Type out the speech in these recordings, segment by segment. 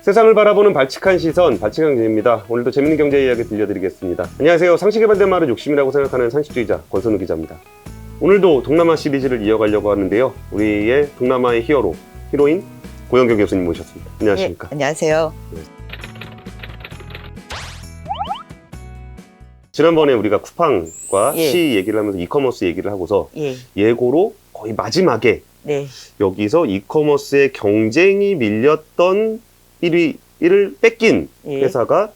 세상을 바라보는 발칙한 시선, 발칙한경제입니다. 오늘도 재밌는 경제 이야기 들려드리겠습니다. 안녕하세요. 상식에 반대말을 욕심이라고 생각하는 상식주의자 권선우 기자입니다. 오늘도 동남아 시리즈를 이어가려고 하는데요. 우리의 동남아의 히어로, 히로인 고영경 교수님 모셨습니다. 안녕하십니까? 예, 안녕하세요. 네. 지난번에 우리가 쿠팡과 예. 시 얘기를 하면서 이커머스 얘기를 하고서 예, 예고로 거의 마지막에 네, 여기서 이커머스의 경쟁이 밀렸던 1위를 뺏긴 예. 회사가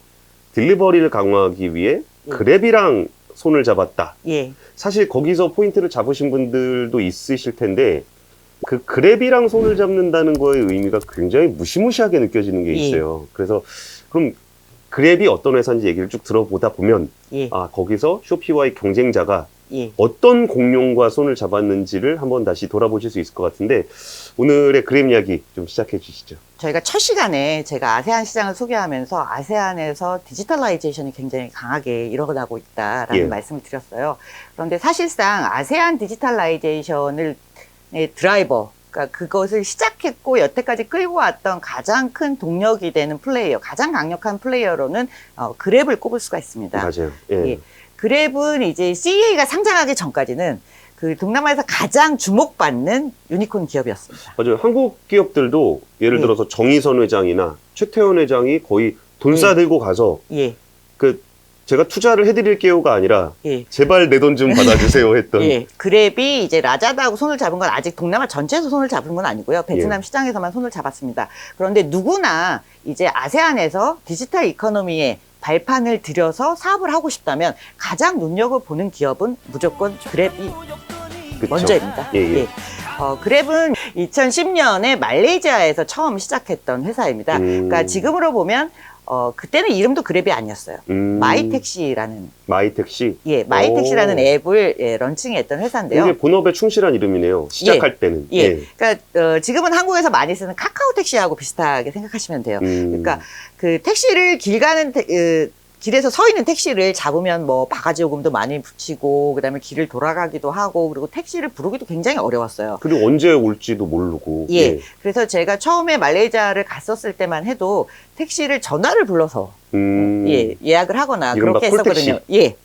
딜리버리를 강화하기 위해 예. 그랩이랑 손을 잡았다. 예, 사실 거기서 포인트를 잡으신 분들도 있으실 텐데 그 그랩이랑 손을 잡는다는 거의 의미가 굉장히 무시무시하게 느껴지는 게 있어요. 그래서 그럼 그랩이 어떤 회사인지 얘기를 쭉 들어보다 보면 예, 아 거기서 쇼피와의 경쟁자가 예. 어떤 공룡과 손을 잡았는지를 한번 다시 돌아보실 수 있을 것 같은데 오늘의 그랩 이야기 좀 시작해 주시죠. 저희가 첫 시간에 제가 아세안 시장을 소개하면서 아세안에서 디지털라이제이션이 굉장히 강하게 일어나고 있다라는 예. 말씀을 드렸어요. 그런데 사실상 아세안 디지털라이제이션을 드라이버, 그러니까 그것을 시작했고 여태까지 끌고 왔던 가장 큰 동력이 되는 플레이어, 가장 강력한 플레이어로는 그랩을 꼽을 수가 있습니다. 맞아요. 예. 예. 그랩은 이제 CEA가 상장하기 전까지는 그 동남아에서 가장 주목받는 유니콘 기업이었습니다. 맞아요. 한국 기업들도 예를 예. 들어서 정의선 회장이나 최태원 회장이 거의 돈 예. 싸들고 가서 예, 그 제가 투자를 해드릴게요가 아니라 예. 제발 내 돈 좀 받아주세요 했던. 예, 그랩이 이제 라자다하고 손을 잡은 건 아직 동남아 전체에서 손을 잡은 건 아니고요. 베트남 예. 시장에서만 손을 잡았습니다. 그런데 누구나 이제 아세안에서 디지털 이코노미에 발판을 들여서 사업을 하고 싶다면 가장 눈여겨 보는 기업은 무조건 그랩이 그쵸? 먼저입니다. 예, 예. 그랩은 2010년에 말레이시아에서 처음 시작했던 회사입니다. 그러니까 지금으로 보면 그때는 이름도 그랩이 아니었어요. 마이택시라는 마이택시. 마이택시라는 오. 앱을 런칭했던 회사인데요. 이게 본업에 충실한 이름이네요. 시작할 때는. 예. 그러니까 지금은 한국에서 많이 쓰는 카카오 택시하고 비슷하게 생각하시면 돼요. 그러니까 그 택시를 길 가는 길에서 서 있는 택시를 잡으면 뭐 바가지 요금도 많이 붙이고 그다음에 길을 돌아가기도 하고 그리고 택시를 부르기도 굉장히 어려웠어요. 그리고 언제 올지도 모르고. 예. 그래서 제가 처음에 말레이시아를 갔었을 때만 해도 택시를 전화를 불러서 예약을 하거나 이른바 그렇게 콜택시. 했었거든요. 예.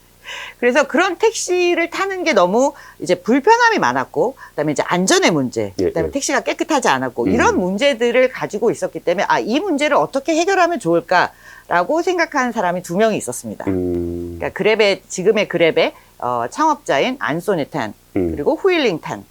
그래서 그런 택시를 타는 게 너무 이제 불편함이 많았고, 그다음에 이제 안전의 문제, 예, 그다음에 예. 택시가 깨끗하지 않았고 이런 문제들을 가지고 있었기 때문에 이 문제를 어떻게 해결하면 좋을까라고 생각하는 사람이 2명이 있었습니다. 그러니까 지금의 그랩의 창업자인 안소니 탄 그리고 후일링 탄.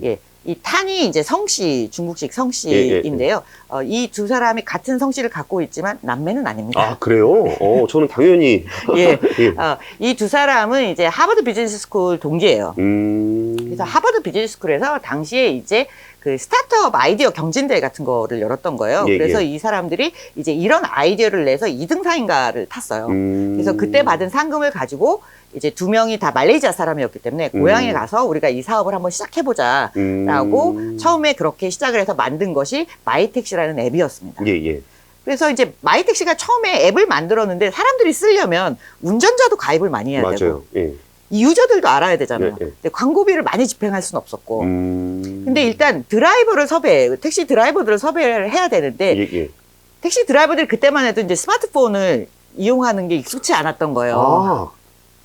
예. 이 탄이 이제 성씨, 중국식 성씨인데요. 이 두 사람이 같은 성씨를 갖고 있지만 남매는 아닙니다. 아, 그래요? 저는 당연히. 예. 예. 이 두 사람은 이제 하버드 비즈니스 스쿨 동기예요. 그래서 하버드 비즈니스 스쿨에서 당시에 이제 그 스타트업 아이디어 경진대회 같은 거를 열었던 거예요. 예, 그래서 예. 이 사람들이 이제 이런 아이디어를 내서 2등상인가를 탔어요. 그래서 그때 받은 상금을 가지고 이제 2명이 다 말레이시아 사람이었기 때문에 고향에 가서 우리가 이 사업을 한번 시작해보자 라고 처음에 그렇게 시작을 해서 만든 것이 마이택시라는 앱이었습니다. 예, 예. 그래서 이제 마이택시가 처음에 앱을 만들었는데 사람들이 쓰려면 운전자도 가입을 많이 해야 되고 맞아요. 예. 이 유저들도 알아야 되잖아요. 예, 예. 근데 광고비를 많이 집행할 수는 없었고 근데 근데 일단 택시 드라이버들을 섭외를 해야 되는데 예, 예. 택시 드라이버들이 그때만 해도 이제 스마트폰을 이용하는 게 익숙치 않았던 거예요. 아,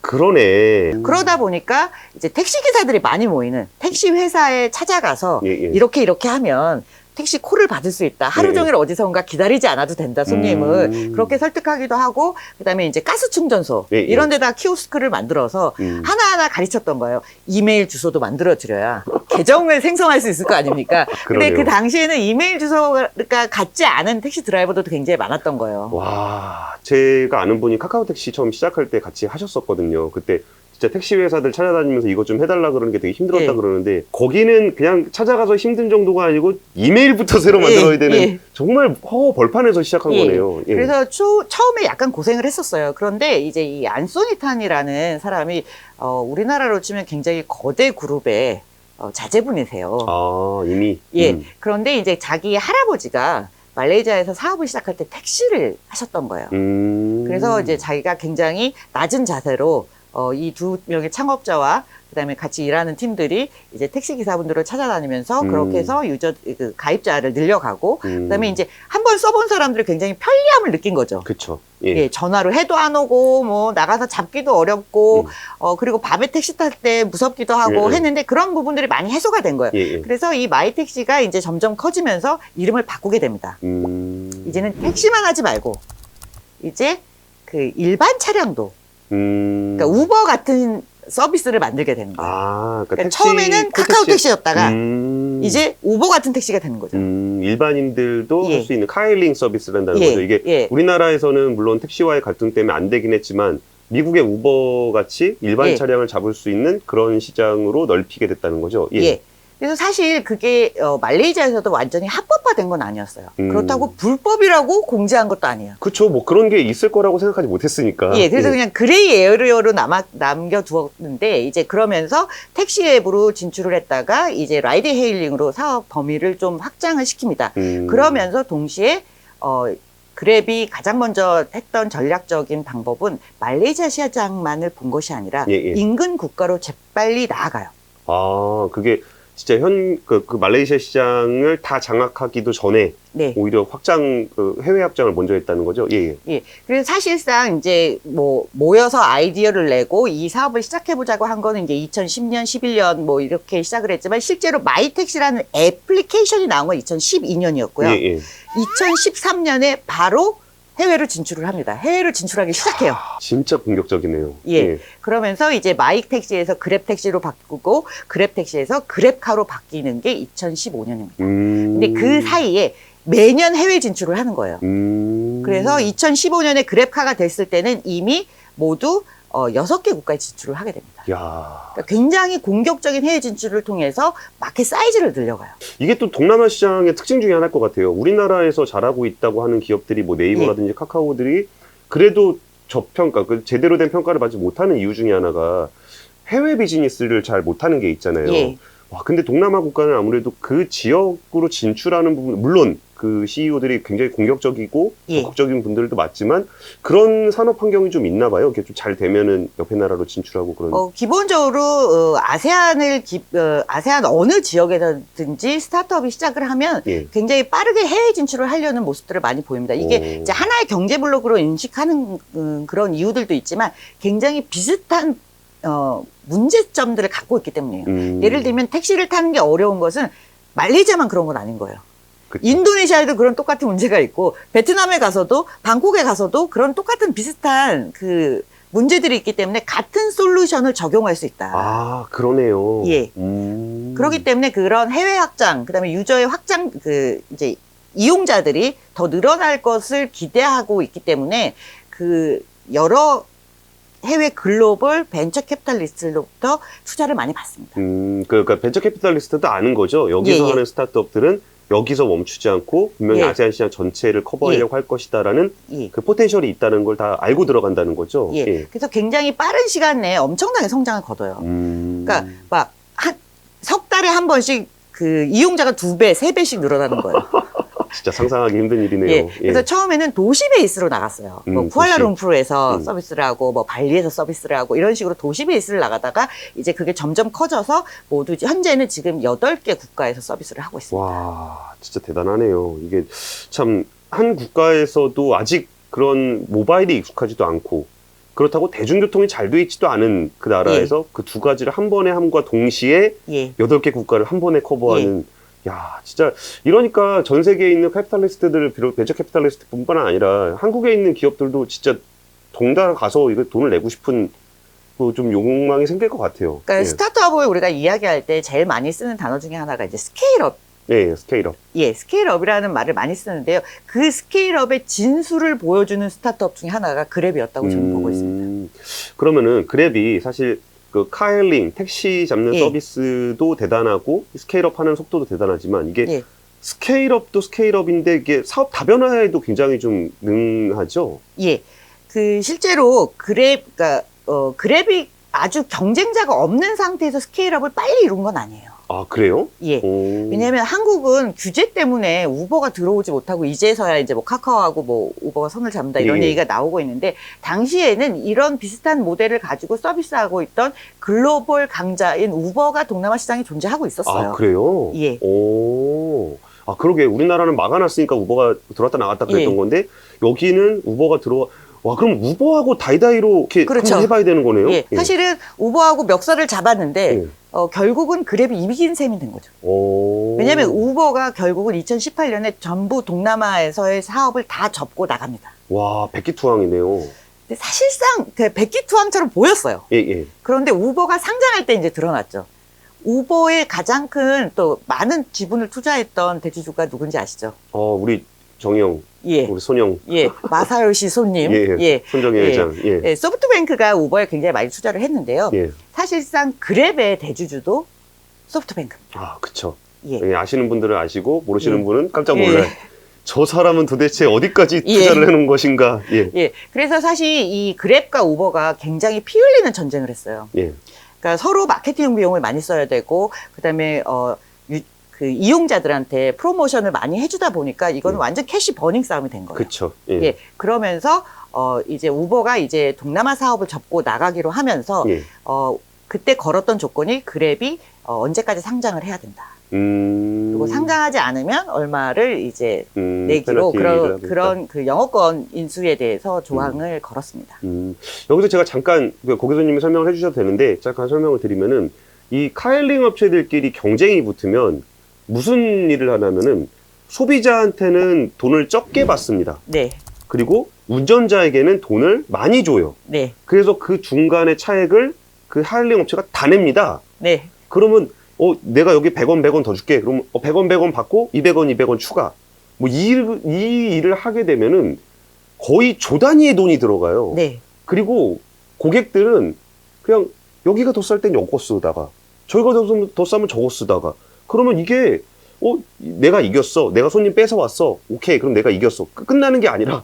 그러네. 그러다 보니까 이제 택시 기사들이 많이 모이는 택시 회사에 찾아가서 예, 예. 이렇게 하면 택시 콜을 받을 수 있다. 하루 예, 예. 종일 어디선가 기다리지 않아도 된다, 손님을. 그렇게 설득하기도 하고, 그 다음에 이제 가스 충전소, 예, 예. 이런 데다 키오스크를 만들어서 하나하나 가르쳤던 거예요. 이메일 주소도 만들어드려야 계정을 생성할 수 있을 거 아닙니까? 근데 그러네요. 그 당시에는 이메일 주소가 같지 않은 택시 드라이버들도 굉장히 많았던 거예요. 와, 제가 아는 분이 카카오택시 처음 시작할 때 같이 하셨었거든요. 그때 진짜 택시 회사들 찾아다니면서 이거 좀 해달라 그러는 게 되게 힘들었다 예. 그러는데 거기는 그냥 찾아가서 힘든 정도가 아니고 이메일부터 새로 만들어야 되는 예. 정말 벌판에서 시작한 예. 거네요. 예. 그래서 처음에 약간 고생을 했었어요. 그런데 이제 이 안소니 탄이라는 사람이 우리나라로 치면 굉장히 거대 그룹의 자제분이세요. 아, 이미. 예. 그런데 이제 자기 할아버지가 말레이시아에서 사업을 시작할 때 택시를 하셨던 거예요. 그래서 이제 자기가 굉장히 낮은 자세로 이 두 명의 창업자와 그다음에 같이 일하는 팀들이 이제 택시 기사분들을 찾아다니면서 그렇게 해서 그 가입자를 늘려가고 그다음에 이제 한번 써본 사람들이 굉장히 편리함을 느낀 거죠. 그렇죠. 예, 전화로 해도 안 오고 뭐 나가서 잡기도 어렵고 그리고 밤에 택시 탈 때 무섭기도 하고 했는데 그런 부분들이 많이 해소가 된 거예요. 그래서 이 마이택시가 이제 점점 커지면서 이름을 바꾸게 됩니다. 이제는 택시만 하지 말고 이제 그 일반 차량도 그러니까 우버 같은 서비스를 만들게 되는 거예요. 그러니까 택시, 처음에는 카카오 택시였다가 이제 우버 같은 택시가 되는 거죠. 일반인들도 예. 할 수 있는 카일링 서비스란다는 예. 거죠. 이게 예. 우리나라에서는 물론 택시와의 갈등 때문에 안 되긴 했지만 미국의 우버 같이 일반 예. 차량을 잡을 수 있는 그런 시장으로 넓히게 됐다는 거죠. 예. 그래서 사실 그게 말레이시아에서도 완전히 합법화된 건 아니었어요. 그렇다고 불법이라고 공지한 것도 아니에요. 그렇죠. 뭐 그런 게 있을 거라고 생각하지 못했으니까. 예, 그래서 그냥 그레이 에어리어로 남겨두었는데 이제 그러면서 택시 앱으로 진출을 했다가 이제 라이드 헤일링으로 사업 범위를 좀 확장을 시킵니다. 그러면서 동시에 그랩이 가장 먼저 했던 전략적인 방법은 말레이시아 시장만을 본 것이 아니라 인근 국가로 재빨리 나아가요. 그게 진짜 그 말레이시아 시장을 다 장악하기도 전에 오히려 해외 확장을 먼저 했다는 거죠. 예. 그래서 사실상 이제 뭐 모여서 아이디어를 내고 이 사업을 시작해보자고 한 거는 이제 2010년, 11년 뭐 이렇게 시작을 했지만 실제로 마이택시라는 애플리케이션이 나온 건 2012년이었고요. 2013년에 바로 해외로 진출을 합니다. 해외로 진출하기 시작해요. 진짜 공격적이네요. 그러면서 이제 마이택시에서 그랩택시로 바꾸고 그랩택시에서 그랩카로 바뀌는 게 2015년입니다. 근데 그 사이에 매년 해외 진출을 하는 거예요. 그래서 2015년에 그랩카가 됐을 때는 이미 모두 6개 국가에 진출을 하게 됩니다. 그러니까 굉장히 공격적인 해외 진출을 통해서 마켓 사이즈를 늘려가요. 이게 또 동남아 시장의 특징 중에 하나일 것 같아요. 우리나라에서 잘하고 있다고 하는 기업들이 뭐 네이버라든지 카카오들이 그래도 저평가, 제대로 된 평가를 받지 못하는 이유 중에 하나가 해외 비즈니스를 잘 못하는 게 있잖아요. 근데 동남아 국가는 아무래도 그 지역으로 진출하는 부분, 물론 그 CEO들이 굉장히 공격적이고 적극적인 분들도 맞지만 그런 산업 환경이 좀 있나 봐요. 이게 좀 잘 되면은 옆에 나라로 진출하고 그런. 기본적으로 아세안 어느 지역에서든지 스타트업이 시작을 하면 굉장히 빠르게 해외 진출을 하려는 모습들을 많이 보입니다. 이게 이제 하나의 경제 블록으로 인식하는 그런 이유들도 있지만 굉장히 비슷한 문제점들을 갖고 있기 때문이에요. 예를 들면 택시를 타는 게 어려운 것은 말레이시아만 그런 건 아닌 거예요. 인도네시아에도 그런 똑같은 문제가 있고 베트남에 가서도 방콕에 가서도 그런 똑같은 비슷한 그 문제들이 있기 때문에 같은 솔루션을 적용할 수 있다. 그러네요. 그렇기 때문에 그런 해외 확장, 그다음에 유저의 확장, 이제 이용자들이 더 늘어날 것을 기대하고 있기 때문에 그 여러 해외 글로벌 벤처 캐피탈리스트로부터 투자를 많이 받습니다. 그러니까 벤처 캐피탈리스트도 아는 거죠. 여기서 하는 스타트업들은 여기서 멈추지 않고 분명히 아세안 시장 전체를 커버하려고 할 것이다라는 그 포텐셜이 있다는 걸 다 알고 들어간다는 거죠. 그래서 굉장히 빠른 시간 내에 엄청나게 성장을 거둬요. 그러니까 막 석 달에 한 번씩 그 이용자가 2배, 3배씩 늘어나는 거예요. 진짜 상상하기 힘든 일이네요. 그래서 처음에는 도시 베이스로 나갔어요. 뭐 쿠알라룸푸르에서 서비스를 하고, 뭐 발리에서 서비스를 하고, 이런 식으로 도시 베이스를 나가다가 이제 그게 점점 커져서 모두 현재는 지금 8개 국가에서 서비스를 하고 있습니다. 와, 진짜 대단하네요. 이게 참 한 국가에서도 아직 그런 모바일이 익숙하지도 않고 그렇다고 대중교통이 잘 돼 있지도 않은 그 나라에서 그 두 가지를 한 번에 함과 동시에 8개 국가를 한 번에 커버하는 야, 진짜 이러니까 전 세계에 있는 캐피탈리스트들 비록 벤처 캐피탈리스트뿐만 아니라 한국에 있는 기업들도 진짜 동달아 가서 이거 돈을 내고 싶은 좀 욕망이 생길 것 같아요. 그러니까 스타트업을 우리가 이야기할 때 제일 많이 쓰는 단어 중에 하나가 이제 스케일업. 스케일업. 스케일업이라는 말을 많이 쓰는데요. 그 스케일업의 진수를 보여주는 스타트업 중에 하나가 그랩이었다고 저는 보고 있습니다. 그러면은 그랩이 사실 그 카일링, 택시 잡는 서비스도 대단하고 스케일업 하는 속도도 대단하지만 이게 스케일업도 스케일업인데 이게 사업 다변화에도 굉장히 좀 능하죠? 그 실제로 그랩이 아주 경쟁자가 없는 상태에서 스케일업을 빨리 이룬 건 아니에요. 아, 그래요? 예. 오. 왜냐하면 한국은 규제 때문에 우버가 들어오지 못하고 이제서야 이제 뭐 카카오하고 뭐 우버가 손을 잡는다 이런 예. 얘기가 나오고 있는데 당시에는 이런 비슷한 모델을 가지고 서비스하고 있던 글로벌 강자인 우버가 동남아 시장에 존재하고 있었어요. 아, 그래요? 예. 오. 아, 그러게. 우리나라는 막아놨으니까 우버가 들어왔다 나갔다 그랬던 예. 건데, 여기는 우버가 들어와. 와, 그럼 우버하고 다이다이로 이렇게 그렇죠. 한번 해봐야 되는 거네요? 예. 사실은 우버하고 멱살을 잡았는데 예. 결국은 그랩이 이긴 셈이 된 거죠. 오. 왜냐하면 우버가 결국은 2018년에 전부 동남아에서의 사업을 다 접고 나갑니다. 와, 백기투항이네요. 근데 사실상 백기투항처럼 보였어요. 예, 예. 그런데 우버가 상장할 때 이제 드러났죠. 우버의 가장 큰 또 많은 지분을 투자했던 대주주가 누군지 아시죠? 우리 정영, 예. 우리 손영. 예. 마사요시 손님. 예. 손정영 예. 회장. 예. 예. 소프트뱅크가 우버에 굉장히 많이 투자를 했는데요. 예. 사실상 그랩의 대주주도 소프트뱅크입니다. 아, 그쵸. 예. 예, 아시는 분들은 아시고, 모르시는 예. 분은 깜짝 놀라요. 예. 저 사람은 도대체 어디까지 예. 투자를 해놓은 것인가. 예. 예. 그래서 사실 이 그랩과 우버가 굉장히 피 흘리는 전쟁을 했어요. 예. 그러니까 서로 마케팅 비용을 많이 써야 되고, 그다음에 그 이용자들한테 프로모션을 많이 해주다 보니까 이거는 완전 캐시 버닝 싸움이 된 거예요. 그쵸. 예. 예. 그러면서 이제 우버가 이제 동남아 사업을 접고 나가기로 하면서 예. 그때 걸었던 조건이 그랩이 언제까지 상장을 해야 된다. 그리고 상장하지 않으면 얼마를 이제 내기로 그런 그 영업권 인수에 대해서 조항을 걸었습니다. 여기서 제가 잠깐 고교수님이 설명을 해주셔도 되는데 잠깐 설명을 드리면은 이 카일링 업체들끼리 경쟁이 붙으면 무슨 일을 하냐면은 소비자한테는 돈을 적게 받습니다. 네. 그리고 운전자에게는 돈을 많이 줘요. 네. 그래서 그 중간의 차액을 그 하일링 업체가 다 냅니다. 네. 그러면 내가 여기 100원, 100원 더 줄게. 그럼 100원, 100원 받고 200원, 200원 추가. 뭐 이 일을 하게 되면은 거의 조 단위의 돈이 들어가요. 네. 그리고 고객들은 그냥 여기가 더 쌀 땐 요거 쓰다가 저희가 더 싸면 저거 쓰다가 그러면 이게 내가 이겼어. 내가 손님 뺏어왔어. 오케이. 그럼 내가 이겼어. 끝나는 게 아니라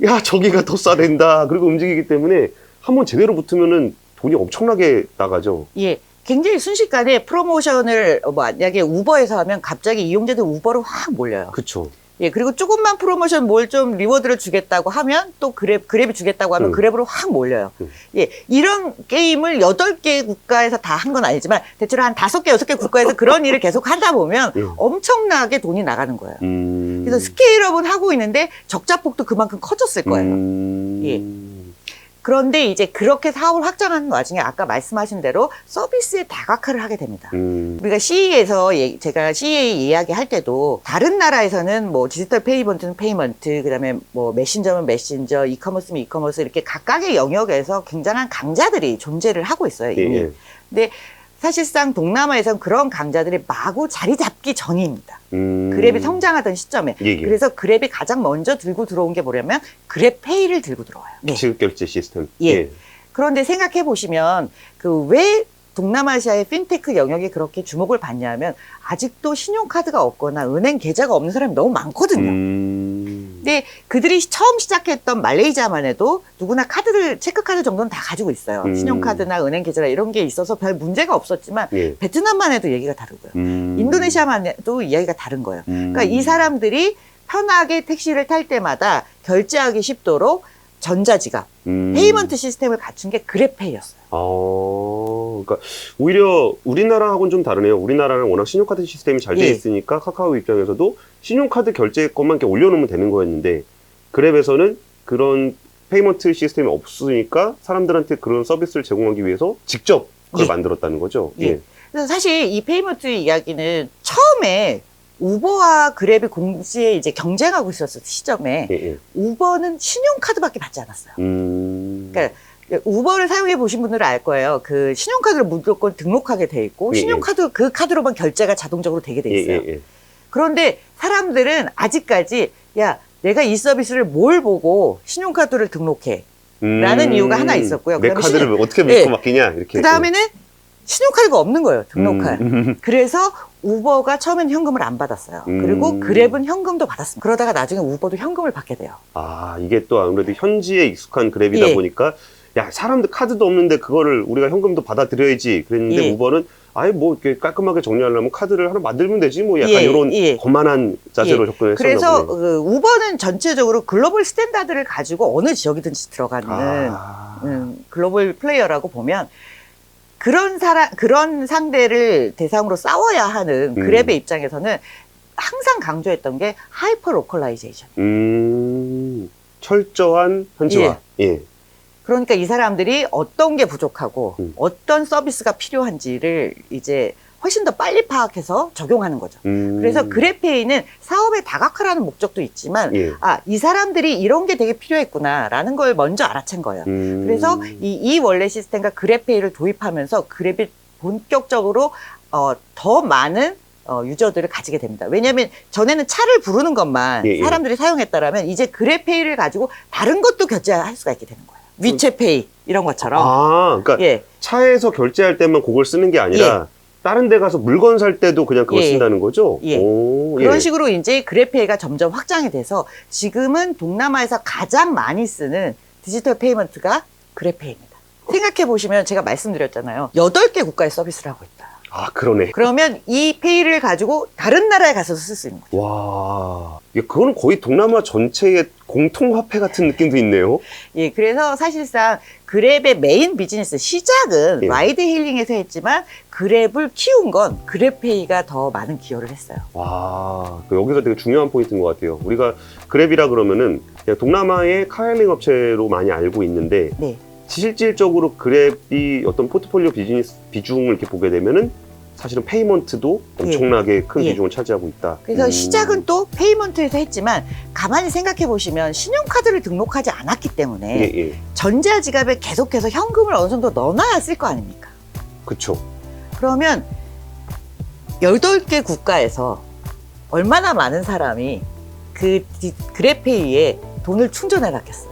야 저기가 더 싸 된다. 그리고 움직이기 때문에 한번 제대로 붙으면은 돈이 엄청나게 나가죠. 예. 굉장히 순식간에 프로모션을 만약에 우버에서 하면 갑자기 이용자들 우버로 확 몰려요. 그쵸. 예, 그리고 조금만 프로모션 뭘 좀 리워드를 주겠다고 하면 또 그랩이 주겠다고 하면 그랩으로 확 몰려요. 예, 이런 게임을 8개 국가에서 다 한 건 아니지만 대체로 한 5개, 6개 국가에서 그런 일을 계속 하다 보면 엄청나게 돈이 나가는 거예요. 그래서 스케일업은 하고 있는데 적자폭도 그만큼 커졌을 거예요. 예. 그런데 이제 그렇게 사업을 확장하는 와중에 아까 말씀하신 대로 서비스의 다각화를 하게 됩니다. 우리가 CE에서 제가 CEA 이야기할 때도 다른 나라에서는 뭐 디지털 페이먼트는 페이먼트, 그다음에 뭐 메신저면 메신저, 이커머스면 이커머스 이렇게 각각의 영역에서 굉장한 강자들이 존재를 하고 있어요, 이미. 예. 근데 사실상 동남아에서는 그런 강자들이 마구 자리 잡기 전입니다. 그랩이 성장하던 시점에. 예. 그래서 그랩이 가장 먼저 들고 들어온 게 뭐냐면 그랩페이를 들고 들어와요. 네. 지급결제 시스템. 예. 그런데 생각해 보시면 왜 동남아시아의 핀테크 영역이 그렇게 주목을 받냐면 아직도 신용카드가 없거나 은행 계좌가 없는 사람이 너무 많거든요. 근데 그들이 처음 시작했던 말레이시아만 해도 누구나 체크카드 정도는 다 가지고 있어요. 신용카드나 은행 계좌나 이런 게 있어서 별 문제가 없었지만 베트남만 해도 얘기가 다르고요. 인도네시아만 해도 이야기가 다른 거예요. 그러니까 이 사람들이 편하게 택시를 탈 때마다 결제하기 쉽도록 전자지갑, 페이먼트 시스템을 갖춘 게 그랩페이였어요. 그러니까 오히려 우리나라하고는 좀 다르네요. 우리나라는 워낙 신용카드 시스템이 잘 돼 있으니까 카카오 입장에서도 신용카드 결제 것만 이렇게 올려놓으면 되는 거였는데 그랩에서는 그런 페이먼트 시스템이 없으니까 사람들한테 그런 서비스를 제공하기 위해서 직접 그걸 만들었다는 거죠. 그래서 사실 이 페이먼트 이야기는 처음에 우버와 그랩이 공시에 이제 경쟁하고 있었을 시점에 우버는 신용카드밖에 받지 않았어요. 그러니까 우버를 사용해 보신 분들은 알 거예요. 그 신용카드를 무조건 등록하게 돼 있고 신용카드 그 카드로만 결제가 자동적으로 되게 돼 있어요. 그런데 사람들은 아직까지 내가 이 서비스를 뭘 보고 신용카드를 등록해 라는 이유가 하나 있었고요. 내 카드를 어떻게 믿고 맡기냐 이렇게. 그 다음에는 신용카드가 없는 거예요. 등록할. 그래서 우버가 처음엔 현금을 안 받았어요. 그리고 그랩은 현금도 받았습니다. 그러다가 나중에 우버도 현금을 받게 돼요. 이게 또 아무래도 현지에 익숙한 그랩이다 보니까 사람들 카드도 없는데 그거를 우리가 현금도 받아들여야지 그랬는데 우버는 아예 뭐 이렇게 깔끔하게 정리하려면 카드를 하나 만들면 되지 뭐 약간 예, 이런 예. 거만한 자세로 접근을 했었나 그래서 보네. 우버는 전체적으로 글로벌 스탠다드를 가지고 어느 지역이든지 들어가는 글로벌 플레이어라고 보면 그런 상대를 대상으로 싸워야 하는 그랩의 입장에서는 항상 강조했던 게 하이퍼 로컬라이제이션. 철저한 현지화. 예. 그러니까 이 사람들이 어떤 게 부족하고 어떤 서비스가 필요한지를 이제 훨씬 더 빨리 파악해서 적용하는 거죠. 그래서 그래페이는 사업의 다각화라는 목적도 있지만 예. 이 사람들이 이런 게 되게 필요했구나라는 걸 먼저 알아챈 거예요. 그래서 이 원래 시스템과 그래페이를 도입하면서 그랩이 본격적으로 더 많은 유저들을 가지게 됩니다. 왜냐하면 전에는 차를 부르는 것만 사람들이 사용했다라면 이제 그래페이를 가지고 다른 것도 결제할 수가 있게 되는 거예요. 위챗페이 이런 것처럼. 그러니까 차에서 결제할 때만 그걸 쓰는 게 아니라 다른 데 가서 물건 살 때도 그냥 그거 쓴다는 거죠? 그런 식으로 이제 그래페이가 점점 확장이 돼서 지금은 동남아에서 가장 많이 쓰는 디지털 페이먼트가 그래페이입니다. 생각해 보시면 제가 말씀드렸잖아요. 8개 국가의 서비스를 하고 있다. 그러네. 그러면 이 페이를 가지고 다른 나라에 가서 쓸 수 있는 거죠. 와, 그거는 거의 동남아 전체의 공통화폐 같은 느낌도 있네요. 그래서 사실상 그랩의 메인 비즈니스 시작은 라이드 힐링에서 했지만 그랩을 키운 건 그랩페이가 더 많은 기여를 했어요. 와, 여기서 되게 중요한 포인트인 것 같아요. 우리가 그랩이라 그러면은 그냥 동남아의 카일링 업체로 많이 알고 있는데 실질적으로 그랩이 어떤 포트폴리오 비즈니스 비중을 이렇게 보게 되면은 사실은 페이먼트도 엄청나게 큰 비중을 차지하고 있다. 그래서 시작은 또 페이먼트에서 했지만 가만히 생각해 보시면 신용카드를 등록하지 않았기 때문에 전자지갑에 계속해서 현금을 어느 정도 넣어놔야 쓸 거 아닙니까? 그렇죠. 그러면 8개 국가에서 얼마나 많은 사람이 그 그랩페이에 돈을 충전해 놨겠어요?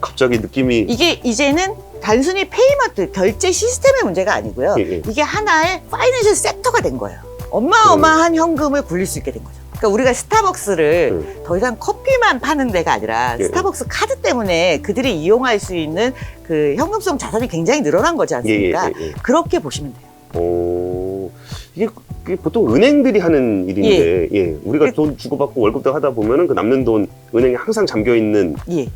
갑자기 느낌이 이게 이제는 단순히 페이먼트, 결제 시스템의 문제가 아니고요. 이게 하나의 파이낸셜 섹터가 된 거예요. 어마어마한 현금을 굴릴 수 있게 된 거죠. 그러니까 우리가 스타벅스를 더 이상 커피만 파는 데가 아니라 스타벅스 카드 때문에 그들이 이용할 수 있는 그 현금성 자산이 굉장히 늘어난 거지 않습니까? 그렇게 보시면 돼요. 이게 보통 은행들이 하는 일인데, 우리가 돈 주고받고 월급도 하다 보면은 그 남는 돈 은행에 항상 잠겨 있는,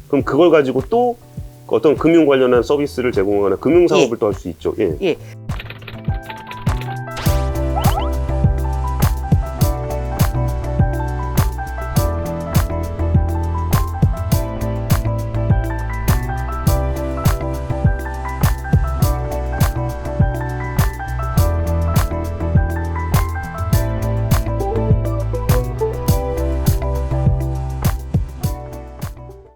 그럼 그걸 가지고 또 어떤 금융 관련한 서비스를 제공하거나 금융 사업을 또 할 수 있죠.